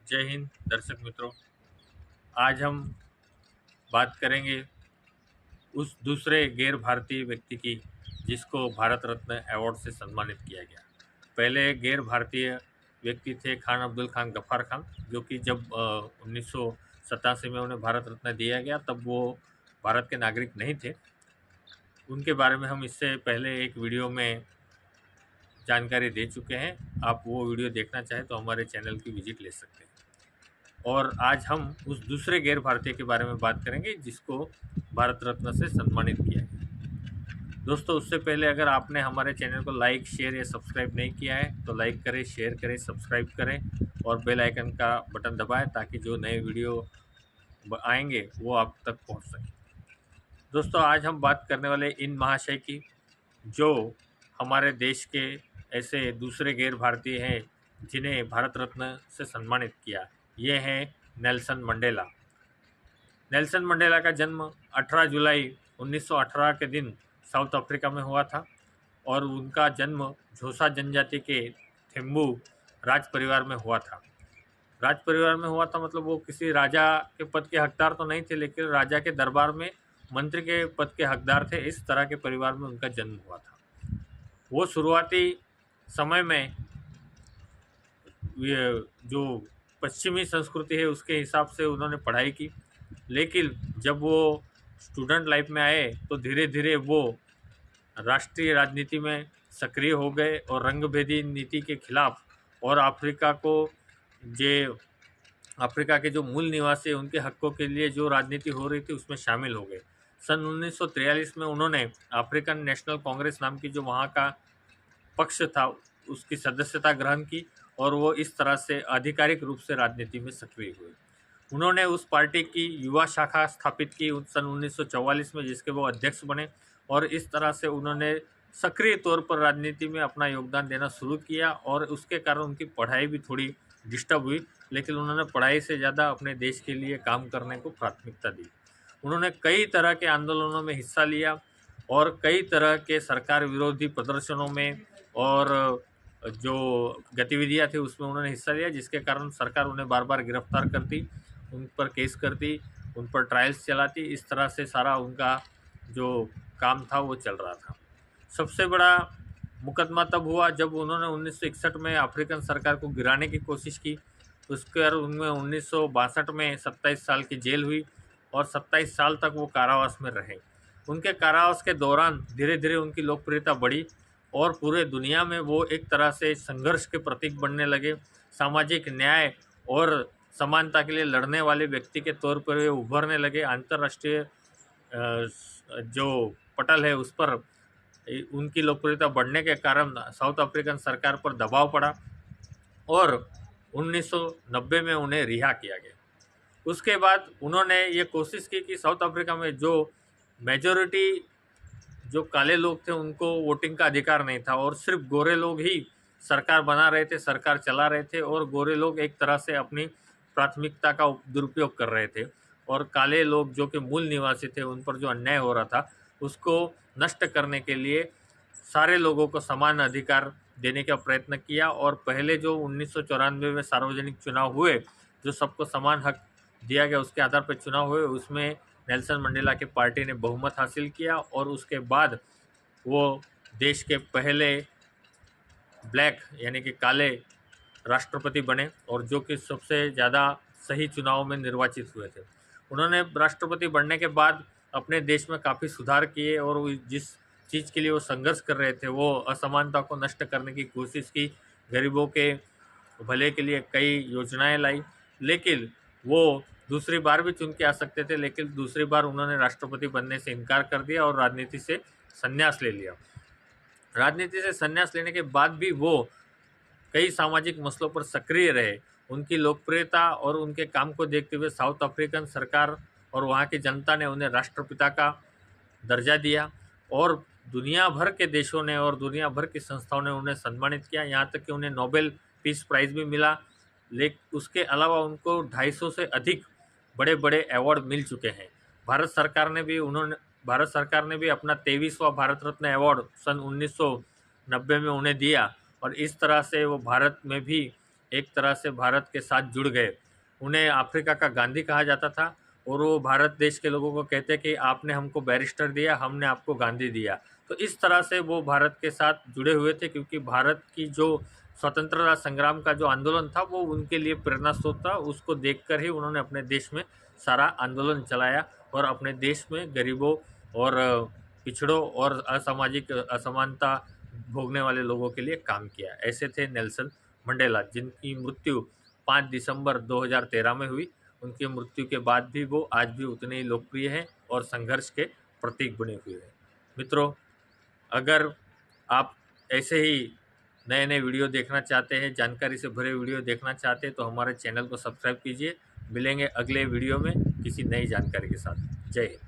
जय हिंद दर्शक मित्रों। आज हम बात करेंगे उस दूसरे गैर भारतीय व्यक्ति की जिसको भारत रत्न अवार्ड से सम्मानित किया गया। पहले गैर भारतीय व्यक्ति थे खान अब्दुल खान गफ्फार खान, जो कि जब 1987 में उन्हें भारत रत्न दिया गया तब वो भारत के नागरिक नहीं थे। उनके बारे में हम इससे पहले एक वीडियो में जानकारी दे चुके हैं। आप वो वीडियो देखना चाहें तो हमारे चैनल की विजिट ले सकते हैं। और आज हम उस दूसरे गैर भारतीय के बारे में बात करेंगे जिसको भारत रत्न से सम्मानित किया गया। दोस्तों, उससे पहले अगर आपने हमारे चैनल को लाइक, शेयर या सब्सक्राइब नहीं किया है तो लाइक करें, शेयर करें, सब्सक्राइब करें और बेल आइकन का बटन दबाएं ताकि जो नए वीडियो आएंगे वो आप तक पहुंच सके। दोस्तों, आज हम बात करने वाले इन महाशय की जो हमारे देश के ऐसे दूसरे गैर भारतीय हैं जिन्हें भारत रत्न से सम्मानित किया। ये हैं नेल्सन मंडेला। नेल्सन मंडेला का जन्म 18 जुलाई 1918 के दिन साउथ अफ्रीका में हुआ था और उनका जन्म झोसा जनजाति के थेम्बू राज परिवार में हुआ था। राज परिवार में हुआ था मतलब वो किसी राजा के पद के हकदार तो नहीं थे, लेकिन राजा के दरबार में मंत्री के पद के हकदार थे। इस तरह के परिवार में उनका जन्म हुआ था। वो शुरुआती समय में ये जो पश्चिमी संस्कृति है उसके हिसाब से उन्होंने पढ़ाई की, लेकिन जब वो स्टूडेंट लाइफ में आए तो धीरे धीरे वो राष्ट्रीय राजनीति में सक्रिय हो गए और रंगभेदी नीति के खिलाफ और अफ्रीका के जो मूल निवासी उनके हकों के लिए जो राजनीति हो रही थी उसमें शामिल हो गए। सन 1943 में उन्होंने अफ्रीकन नेशनल कांग्रेस नाम की जो वहाँ का पक्ष था उसकी सदस्यता ग्रहण की और वो इस तरह से आधिकारिक रूप से राजनीति में सक्रिय हुए। उन्होंने उस पार्टी की युवा शाखा स्थापित की सन 1944 में, जिसके वो अध्यक्ष बने और इस तरह से उन्होंने सक्रिय तौर पर राजनीति में अपना योगदान देना शुरू किया और उसके कारण उनकी पढ़ाई भी थोड़ी डिस्टर्ब हुई, लेकिन उन्होंने पढ़ाई से ज़्यादा अपने देश के लिए काम करने को प्राथमिकता दी। उन्होंने कई तरह के आंदोलनों में हिस्सा लिया और कई तरह के सरकार विरोधी प्रदर्शनों में और जो गतिविधियां थी उसमें उन्होंने हिस्सा लिया, जिसके कारण सरकार उन्हें बार बार गिरफ्तार करती, उन पर केस करती, उन पर ट्रायल्स चलाती। इस तरह से सारा उनका जो काम था वो चल रहा था। सबसे बड़ा मुकदमा तब हुआ जब उन्होंने 1961 में अफ्रीकन सरकार को गिराने की कोशिश की। उसके बाद उनमें 1962 में 27 साल की जेल हुई और 27 साल तक वो कारावास में रहे। उनके कारावास के दौरान धीरे धीरे उनकी लोकप्रियता बढ़ी और पूरे दुनिया में वो एक तरह से संघर्ष के प्रतीक बनने लगे। सामाजिक न्याय और समानता के लिए लड़ने वाले व्यक्ति के तौर पर वे उभरने लगे। अंतर्राष्ट्रीय जो पटल है उस पर उनकी लोकप्रियता बढ़ने के कारण साउथ अफ्रीकन सरकार पर दबाव पड़ा और 1990 में उन्हें रिहा किया गया। उसके बाद उन्होंने ये कोशिश की कि साउथ अफ्रीका में जो मेजॉरिटी जो काले लोग थे उनको वोटिंग का अधिकार नहीं था और सिर्फ गोरे लोग ही सरकार बना रहे थे, सरकार चला रहे थे और गोरे लोग एक तरह से अपनी प्राथमिकता का दुरुपयोग कर रहे थे और काले लोग जो कि मूल निवासी थे उन पर जो अन्याय हो रहा था उसको नष्ट करने के लिए सारे लोगों को समान अधिकार देने का प्रयत्न किया। और पहले जो 1994 में सार्वजनिक चुनाव हुए, जो सबको समान हक दिया गया उसके आधार पर चुनाव हुए, उसमें नेल्सन मंडेला की पार्टी ने बहुमत हासिल किया और उसके बाद वो देश के पहले ब्लैक यानी कि काले राष्ट्रपति बने और जो कि सबसे ज़्यादा सही चुनाव में निर्वाचित हुए थे। उन्होंने राष्ट्रपति बनने के बाद अपने देश में काफ़ी सुधार किए और जिस चीज़ के लिए वो संघर्ष कर रहे थे वो असमानता को नष्ट करने की कोशिश की, गरीबों के भले के लिए कई योजनाएं लाई। लेकिन वो दूसरी बार भी चुन के आ सकते थे, लेकिन दूसरी बार उन्होंने राष्ट्रपति बनने से इनकार कर दिया और राजनीति से संन्यास ले लिया। राजनीति से संन्यास लेने के बाद भी वो कई सामाजिक मसलों पर सक्रिय रहे। उनकी लोकप्रियता और उनके काम को देखते हुए साउथ अफ्रीकन सरकार और वहाँ की जनता ने उन्हें राष्ट्रपिता का दर्जा दिया और दुनिया भर के देशों ने और दुनिया भर की संस्थाओं ने उन्हें सम्मानित किया। यहाँ तक कि उन्हें नोबेल पीस प्राइज़ भी मिला। लेकिन उसके अलावा उनको 250 से अधिक बड़े बड़े अवार्ड मिल चुके हैं। भारत सरकार ने भी अपना 23वां भारत रत्न अवार्ड सन 1990 में उन्हें दिया और इस तरह से वो भारत में भी एक तरह से भारत के साथ जुड़ गए। उन्हें अफ्रीका का गांधी कहा जाता था और वो भारत देश के लोगों को कहते कि आपने हमको बैरिस्टर दिया, हमने आपको गांधी दिया। तो इस तरह से वो भारत के साथ जुड़े हुए थे, क्योंकि भारत की जो स्वतंत्रता संग्राम का जो आंदोलन था वो उनके लिए प्रेरणा स्रोत था। उसको देखकर ही उन्होंने अपने देश में सारा आंदोलन चलाया और अपने देश में गरीबों और पिछड़ों और असामाजिक असमानता भोगने वाले लोगों के लिए काम किया। ऐसे थे नेल्सन मंडेला, जिनकी मृत्यु 5 दिसंबर 2013 में हुई। उनकी मृत्यु के बाद भी वो आज भी उतने ही लोकप्रिय हैं और संघर्ष के प्रतीक बने हुए हैं। मित्रों, अगर आप ऐसे ही नए नए वीडियो देखना चाहते हैं, जानकारी से भरे वीडियो देखना चाहते हैं, तो हमारे चैनल को सब्सक्राइब कीजिए। मिलेंगे अगले वीडियो में किसी नई जानकारी के साथ। जय हिंद।